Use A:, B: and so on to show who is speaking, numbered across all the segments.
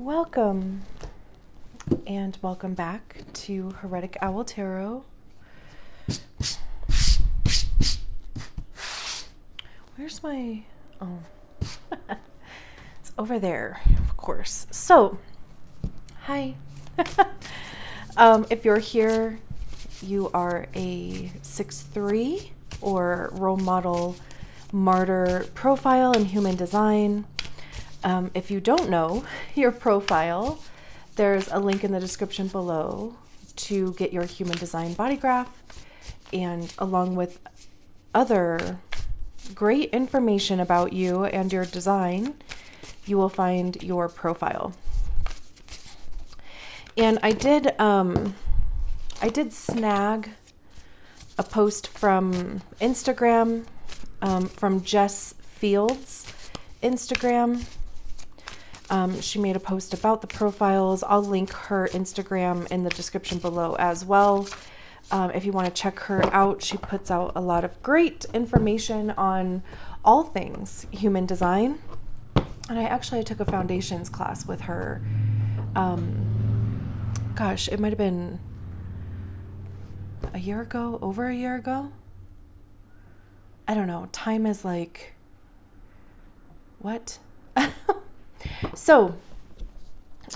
A: Welcome and welcome back to Heretic Owl Tarot. Where's my, oh, it's over there, of course. So, hi. If you're here, you are a 6-3 or role model martyr profile in human design. If you don't know your profile, there's a link in the description below to get your human design body graph, and along with other great information about you and your design, you will find your profile. And I did snag a post from Instagram, from Jess Fields' Instagram. She made a post about the profiles. I'll link her Instagram in the description below as well. If you want to check her out, she puts out a lot of great information on all things human design. And I took a foundations class with her. Gosh, it might have been a year ago, over a year ago. I don't know. Time is like, what? So,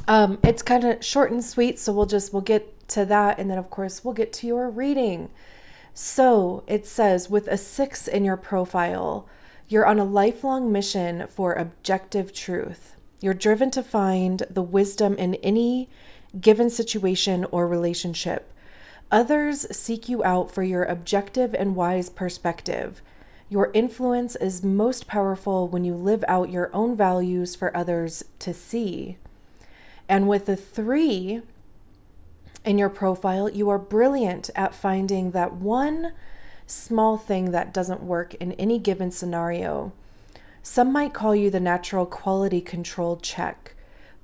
A: it's kind of short and sweet, so we'll get to that, and then of course we'll get to your reading. So it says, with a 6 in your profile, you're on a lifelong mission for objective truth. You're driven to find the wisdom in any given situation or relationship. Others seek you out for your objective and wise perspective. Your influence is most powerful when you live out your own values for others to see. And with the 3 in your profile, you are brilliant at finding that one small thing that doesn't work in any given scenario. Some might call you the natural quality control check.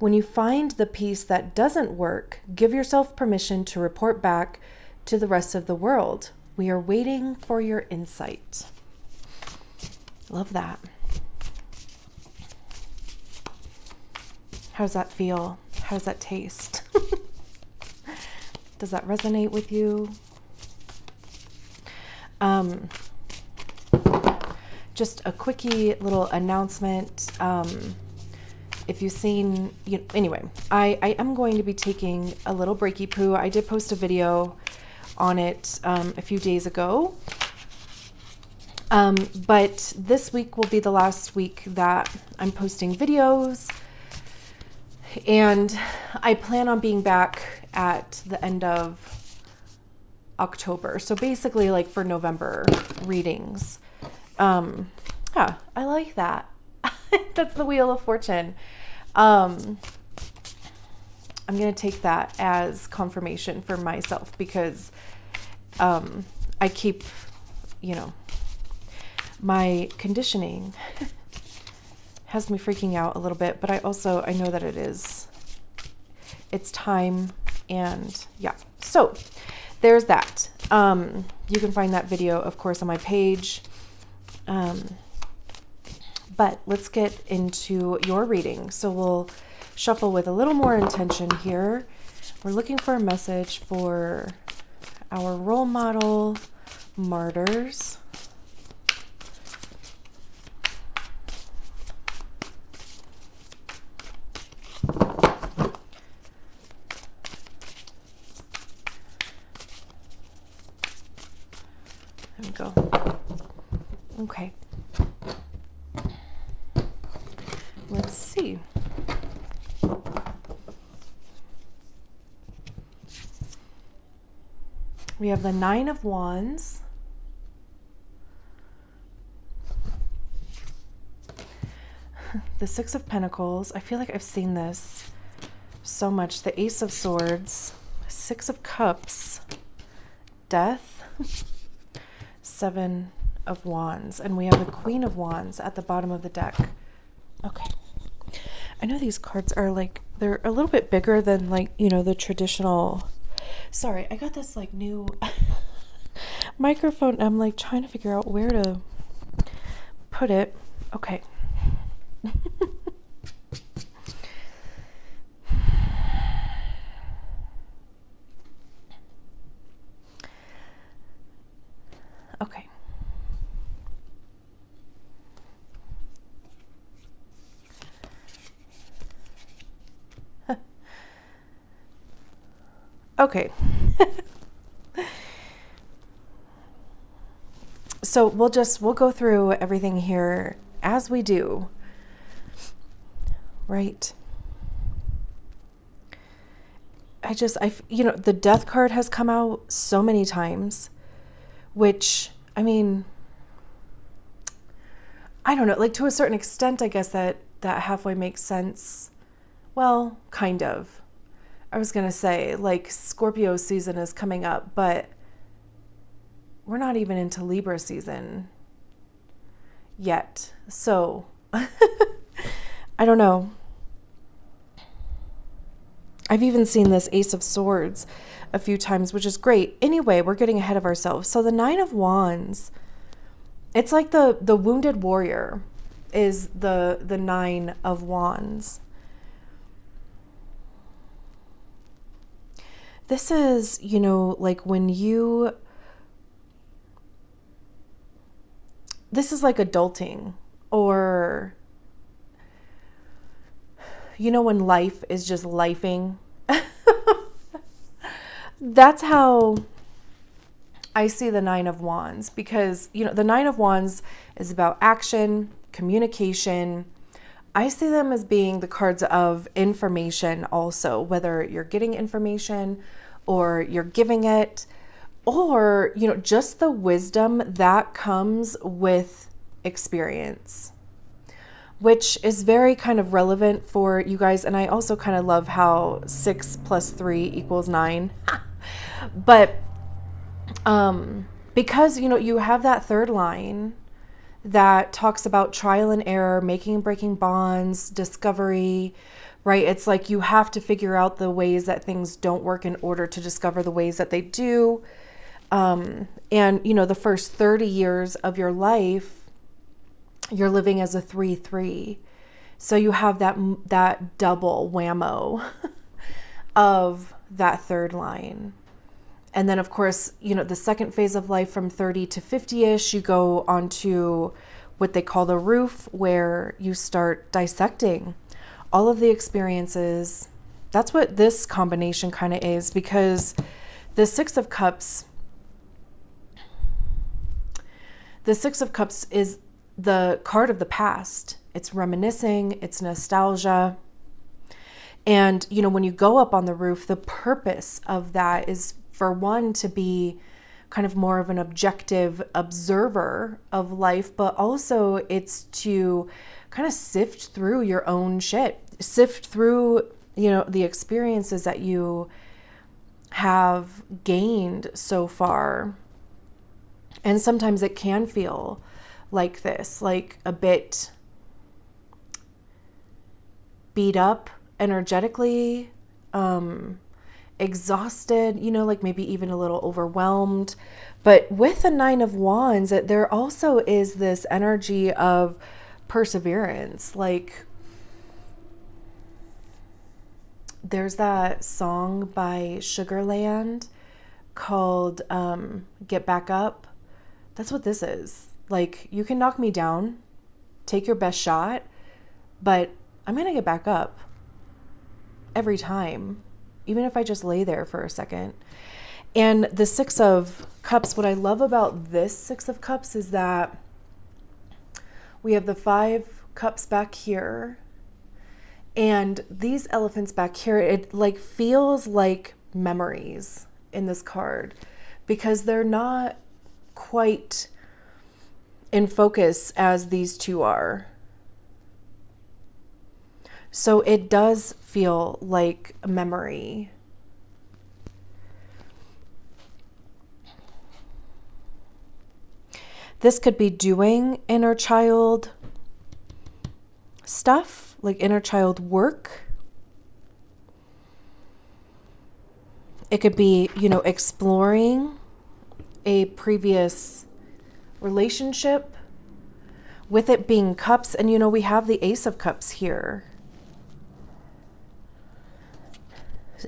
A: When you find the piece that doesn't work, give yourself permission to report back to the rest of the world. We are waiting for your insight. Love that. How does that feel? How does that taste? Does that resonate with you? Just a quickie little announcement. If you've seen, anyway, I am going to be taking a little breaky poo. I did post a video on it a few days ago. But this week will be the last week that I'm posting videos, and I plan on being back at the end of October. So basically like for November readings. Yeah, I like that. That's the Wheel of Fortune. I'm going to take that as confirmation for myself because, I keep, my conditioning has me freaking out a little bit, but I know that it's time, and yeah. So there's that. You can find that video, of course, on my page. But let's get into your reading. So we'll shuffle with a little more intention here. We're looking for a message for our role model martyrs. There we go. Okay. Let's see. We have the 9 of Wands. The 6 of Pentacles. I feel like I've seen this so much. The Ace of Swords. 6 of Cups. Death. 7 of Wands. And we have the Queen of Wands at the bottom of the deck. Okay. I know these cards are like, they're a little bit bigger than like, the traditional. Sorry, I got this like new microphone. I'm like trying to figure out where to put it. Okay. Okay. Okay. So we'll go through everything here as we do. Right. The death card has come out so many times, which, I mean, I don't know, like to a certain extent, I guess that halfway makes sense. Well, kind of. I was going to say, like, Scorpio season is coming up, but we're not even into Libra season yet. So, I don't know. I've even seen this Ace of Swords a few times, which is great. Anyway, we're getting ahead of ourselves. So the Nine of Wands, it's like the wounded warrior is the Nine of Wands. This is, like when this is like adulting, or when life is just lifing. That's how I see the Nine of Wands, because, the Nine of Wands is about action, communication. I see them as being the cards of information also, whether you're getting information or you're giving it, or, just the wisdom that comes with experience, which is very kind of relevant for you guys. And I also kind of love how 6 + 3 = 9. But because, you have that third line that talks about trial and error, making and breaking bonds, discovery, right? It's like you have to figure out the ways that things don't work in order to discover the ways that they do. And, the first 30 years of your life, you're living as a 3-3. So you have that double whammo of that third line. And then, of course, the second phase of life from 30 to 50-ish, you go onto what they call the roof, where you start dissecting all of the experiences. That's what this combination kind of is, because the Six of Cups is the card of the past. It's reminiscing, it's nostalgia. And, when you go up on the roof, the purpose of that is for one to be kind of more of an objective observer of life, but also it's to kind of sift through your own shit, sift through, the experiences that you have gained so far. And sometimes it can feel like this, like a bit beat up energetically, exhausted, like maybe even a little overwhelmed. But with the Nine of Wands, there also is this energy of perseverance. Like, there's that song by Sugarland called Get Back Up. That's what this is. Like, you can knock me down, take your best shot, but I'm going to get back up every time, even if I just lay there for a second. And the Six of Cups, what I love about this Six of Cups is that we have the 5 cups back here, and these elephants back here. It like feels like memories in this card, because they're not quite in focus as these two are. So it does feel like a memory. This could be doing inner child stuff, like inner child work. It could be, exploring a previous relationship, with it being cups. And, we have the Ace of Cups here.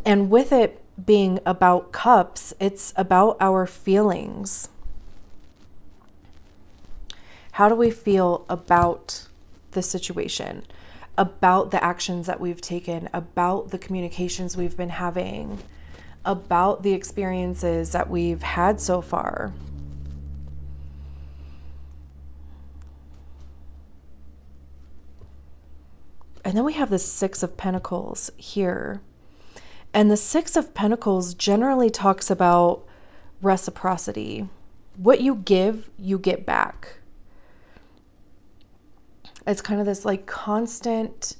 A: And with it being about cups, it's about our feelings. How do we feel about the situation, about the actions that we've taken, about the communications we've been having, about the experiences that we've had so far? And then we have the Six of Pentacles here. And the Six of Pentacles generally talks about reciprocity. What you give, you get back. It's kind of this like constant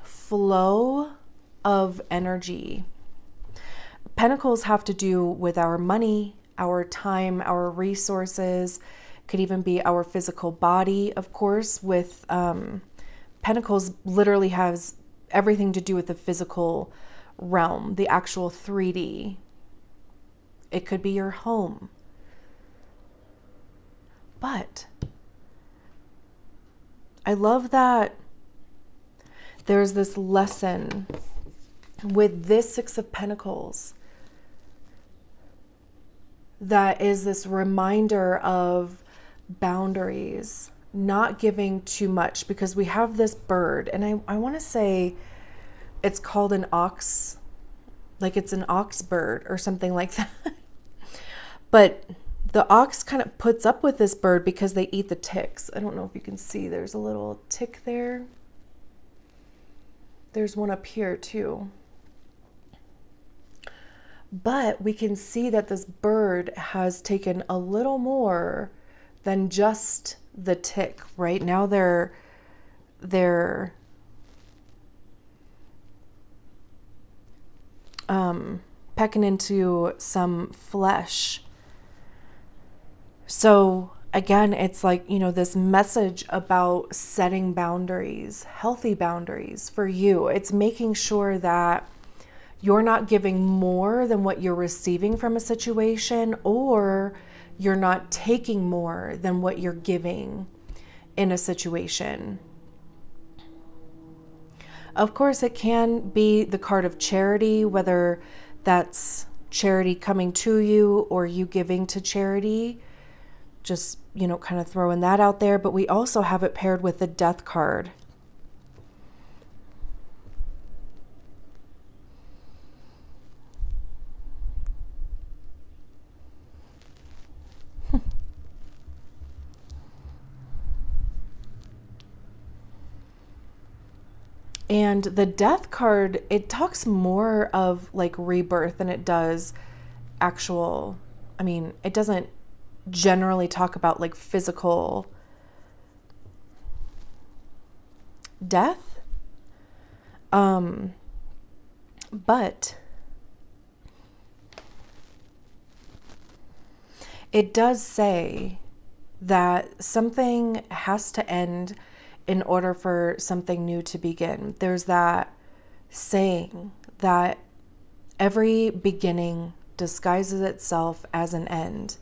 A: flow of energy. Pentacles have to do with our money, our time, our resources. Could even be our physical body, of course. With Pentacles literally has everything to do with the physical realm, the actual 3D. It could be your home. But I love that there's this lesson with this Six of Pentacles that is this reminder of boundaries, not giving too much, because we have this bird, and I want to say it's called an ox, like it's an ox bird or something like that. But the ox kind of puts up with this bird because they eat the ticks. I don't know if you can see, there's a little tick there. There's one up here too. But we can see that this bird has taken a little more than just the tick. Right now they're pecking into some flesh. So again, it's like, this message about setting boundaries, healthy boundaries for you. It's making sure that you're not giving more than what you're receiving from a situation, or you're not taking more than what you're giving in a situation. Of course, it can be the card of charity, whether that's charity coming to you or you giving to charity. Just, kind of throwing that out there. But we also have it paired with the Death card. And the Death card, it talks more of like rebirth than it does actual, it doesn't generally talk about like physical death. But it does say that something has to end in order for something new to begin. There's that saying that every beginning disguises itself as an end.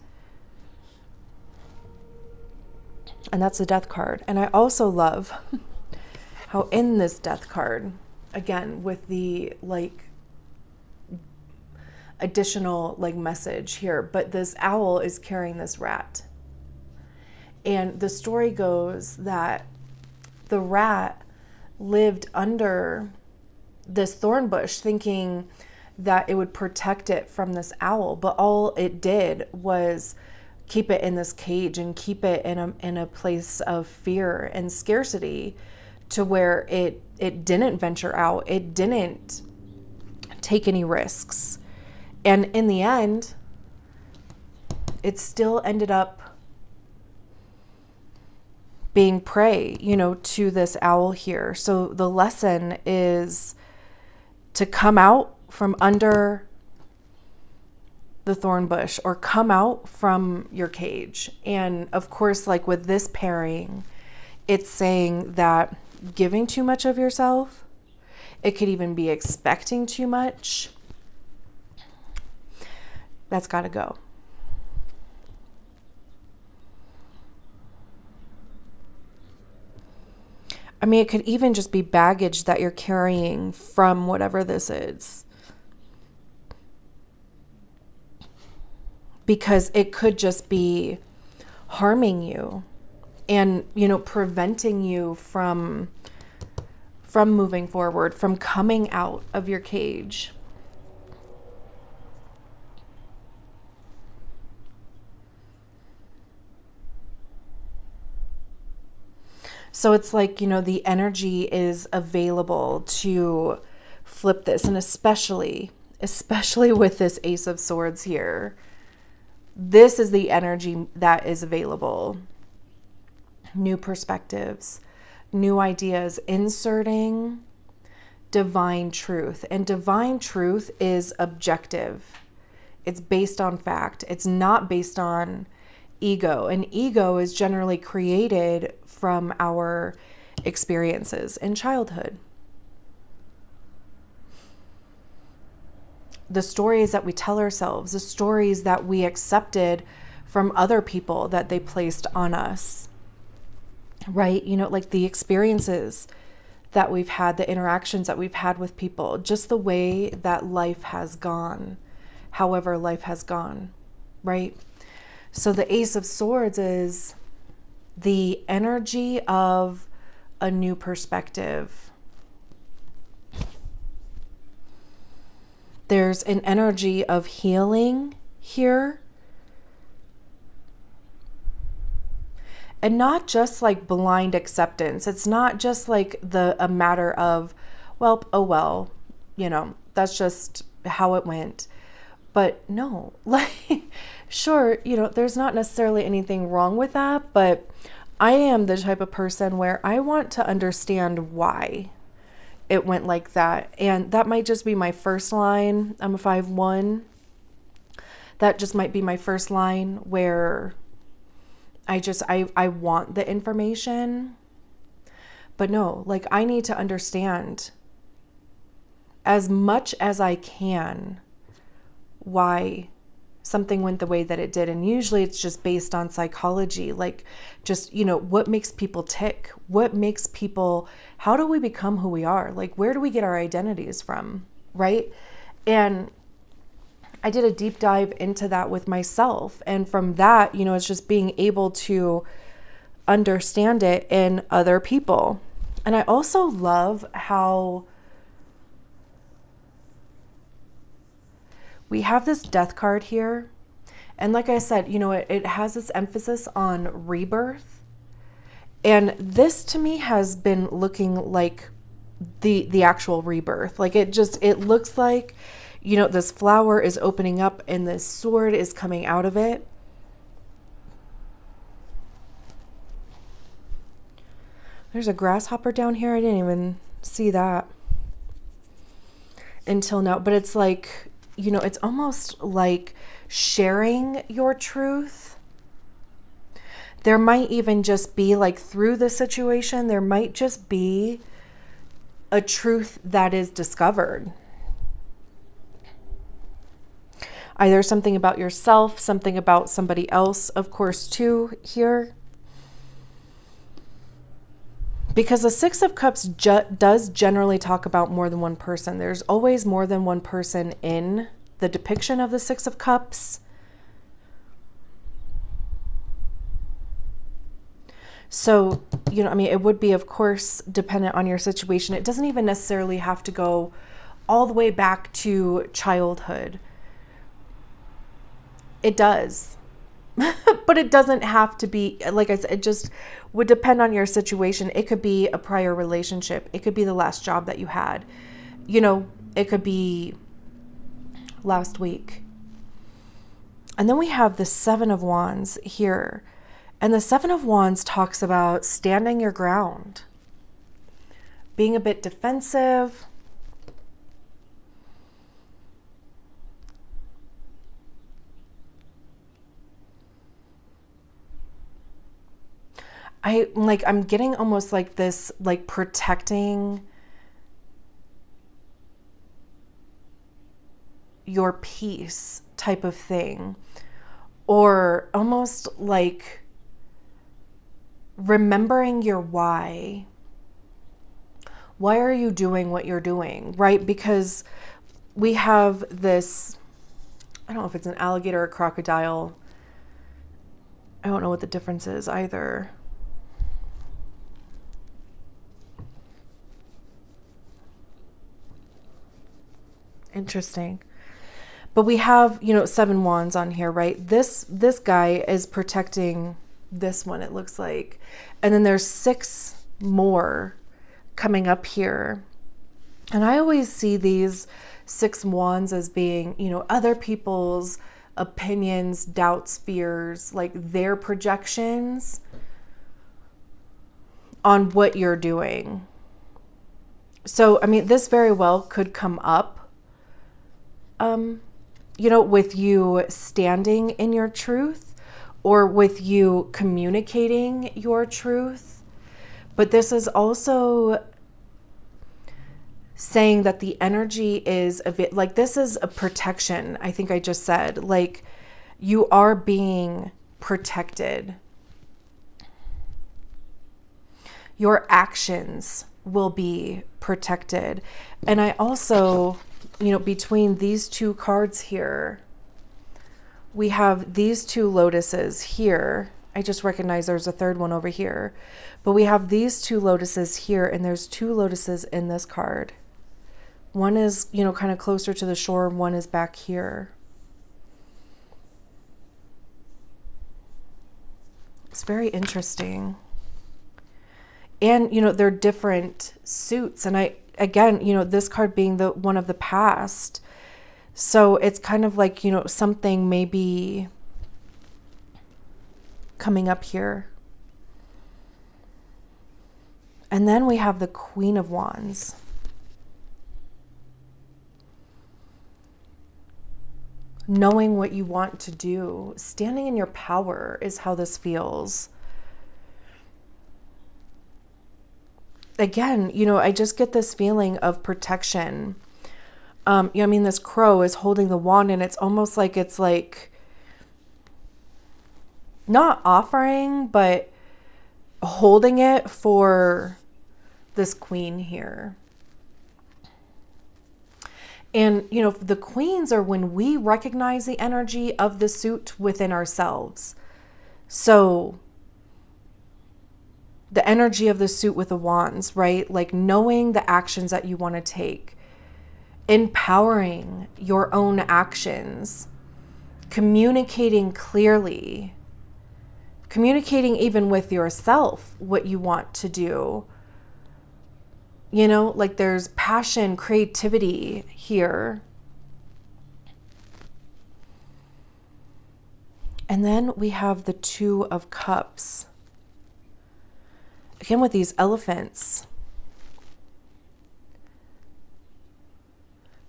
A: And that's the Death card. And I also love how in this Death card, again, with the additional message here, but this owl is carrying this rat. And the story goes that the rat lived under this thorn bush thinking that it would protect it from this owl, but all it did was keep it in this cage and keep it in a place of fear and scarcity, to where it didn't venture out. It didn't take any risks. And in the end, it still ended up being prey, to this owl here. So the lesson is to come out from under the thorn bush, or come out from your cage. And of course, with this pairing, it's saying that giving too much of yourself, it could even be expecting too much. That's got to go. It could even just be baggage that you're carrying from whatever this is. Because it could just be harming you. and, preventing you from moving forward, from coming out of your cage. So it's like, the energy is available to flip this. And especially with this Ace of Swords here, this is the energy that is available. New perspectives, new ideas, inserting divine truth. And divine truth is objective. It's based on fact. It's not based on ego. And ego is generally created from our experiences in childhood. The stories that we tell ourselves, the stories that we accepted from other people that they placed on us, right? Like the experiences that we've had, the interactions that we've had with people, just the way that life has gone, however life has gone, right? So the Ace of Swords is the energy of a new perspective. There's an energy of healing here. And not just like blind acceptance. It's not just like a matter of, well, oh well, that's just how it went. But no, like, sure, there's not necessarily anything wrong with that, but I am the type of person where I want to understand why it went like that. And that might just be my first line. I'm a 5/1. That just might be my first line where I want the information. But no, like I need to understand as much as I can why something went the way that it did. And usually it's just based on psychology, like just, what makes people tick? What makes people, how do we become who we are? Like, where do we get our identities from? Right? And I did a deep dive into that with myself. And from that, it's just being able to understand it in other people. And I also love how we have this death card here. And like I said, it has this emphasis on rebirth. And this to me has been looking like the actual rebirth. Like it looks like, this flower is opening up and this sword is coming out of it. There's a grasshopper down here. I didn't even see that until now. But it's like, it's almost like sharing your truth. There might even just be like through the situation, there might just be a truth that is discovered. Either something about yourself, something about somebody else, of course, too, here. Because the Six of Cups does generally talk about more than one person. There's always more than one person in the depiction of the Six of Cups. So, it would be, of course, dependent on your situation. It doesn't even necessarily have to go all the way back to childhood. It does. But it doesn't have to be, like I said, it just would depend on your situation. It could be a prior relationship. It could be the last job that you had. It could be last week. And then we have the Seven of Wands here. And the Seven of Wands talks about standing your ground, being a bit defensive. I'm getting almost like this, like protecting your peace type of thing, or almost like remembering your why. Why are you doing what you're doing, right? Because we have this, I don't know if it's an alligator or a crocodile. I don't know what the difference is either. Interesting. But we have, 7 wands on here, right? This guy is protecting this one, it looks like. And then there's 6 more coming up here. And I always see these 6 wands as being, other people's opinions, doubts, fears, like their projections on what you're doing. So, I mean, this very well could come up, with you standing in your truth or with you communicating your truth. But this is also saying that the energy is a bit like, this is a protection. I think I just said, like, you are being protected. Your actions will be protected. And I also, between these 2 cards here, we have these 2 lotuses here. I just recognize there's a 3rd one over here. But we have these 2 lotuses here, and there's 2 lotuses in this card. One is, kind of closer to the shore, one is back here. It's very interesting. And, they're different suits. And again, this card being the one of the past. So it's kind of like, something maybe coming up here. And then we have the Queen of Wands. Knowing what you want to do, standing in your power is how this feels. Again, I just get this feeling of protection. This crow is holding the wand, and it's almost like it's like not offering, but holding it for this queen here. And, the queens are when we recognize the energy of the suit within ourselves. So the energy of the suit with the wands, right? Like knowing the actions that you want to take, empowering your own actions, communicating clearly, communicating even with yourself what you want to do. Like there's passion, creativity here. And then we have the 2 of Cups. Again, with these elephants.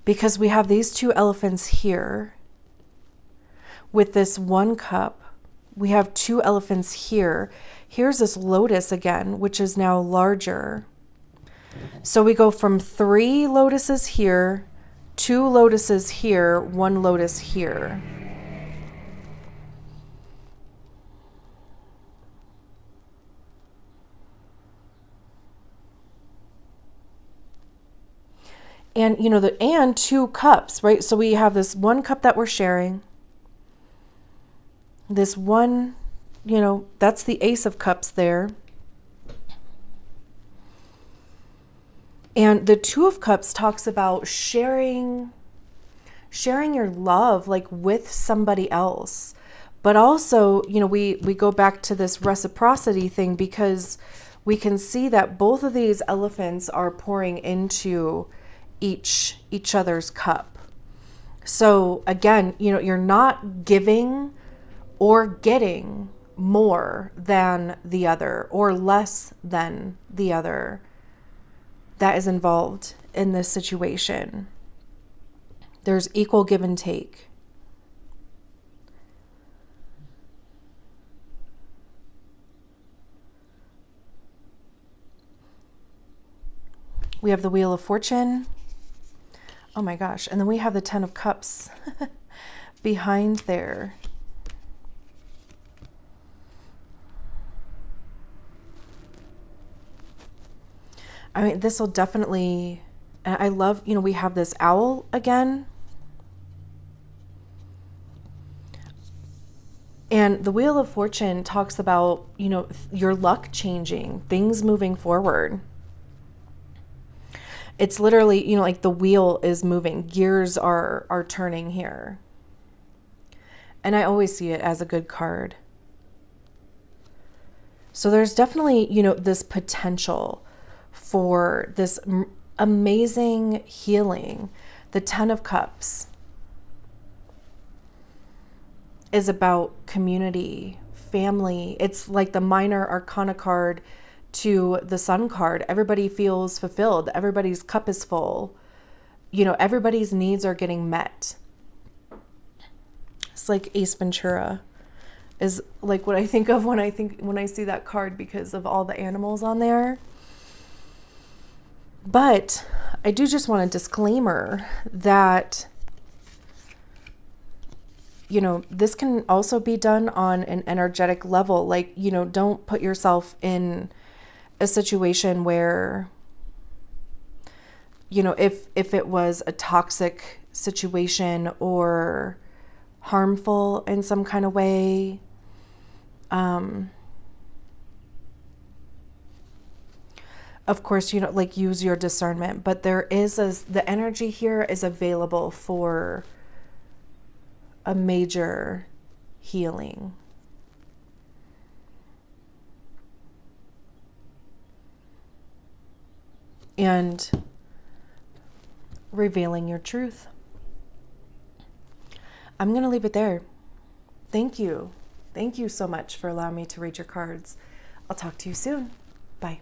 A: Because we have these 2 elephants here. With this 1 cup, we have 2 elephants here. Here's this lotus again, which is now larger. So we go from 3 lotuses here, 2 lotuses here, 1 lotus here. And, and 2 cups, right? So we have this 1 cup that we're sharing. This one, that's the Ace of Cups there. And the 2 of Cups talks about sharing your love, like with somebody else. But also, we go back to this reciprocity thing, because we can see that both of these elephants are pouring into each other's cup. So again, you're not giving or getting more than the other or less than the other that is involved in this situation. There's equal give and take. We have the Wheel of Fortune. Oh my gosh. And then we have the 10 of Cups behind there. I mean, this will definitely, I love, we have this owl again. And the Wheel of Fortune talks about, your luck changing, things moving forward. It's literally, you know, like the wheel is moving, gears are turning here. And I always see it as a good card. So there's definitely, you know, this potential for this amazing healing. The Ten of Cups is about community, family. It's like the minor arcana card to the Sun card. Everybody feels fulfilled. Everybody's cup is full. You know, everybody's needs are getting met. It's like Ace Ventura is like what I think of when I see that card, because of all the animals on there. But I do just want a disclaimer that, you know, this can also be done on an energetic level. Like, you know, don't put yourself in a situation where, you know, if it was a toxic situation or harmful in some kind of way, of course, you know, like use your discernment, but there is the energy here is available for a major healing. And revealing your truth. I'm going to leave it there. Thank you. Thank you so much for allowing me to read your cards. I'll talk to you soon. Bye.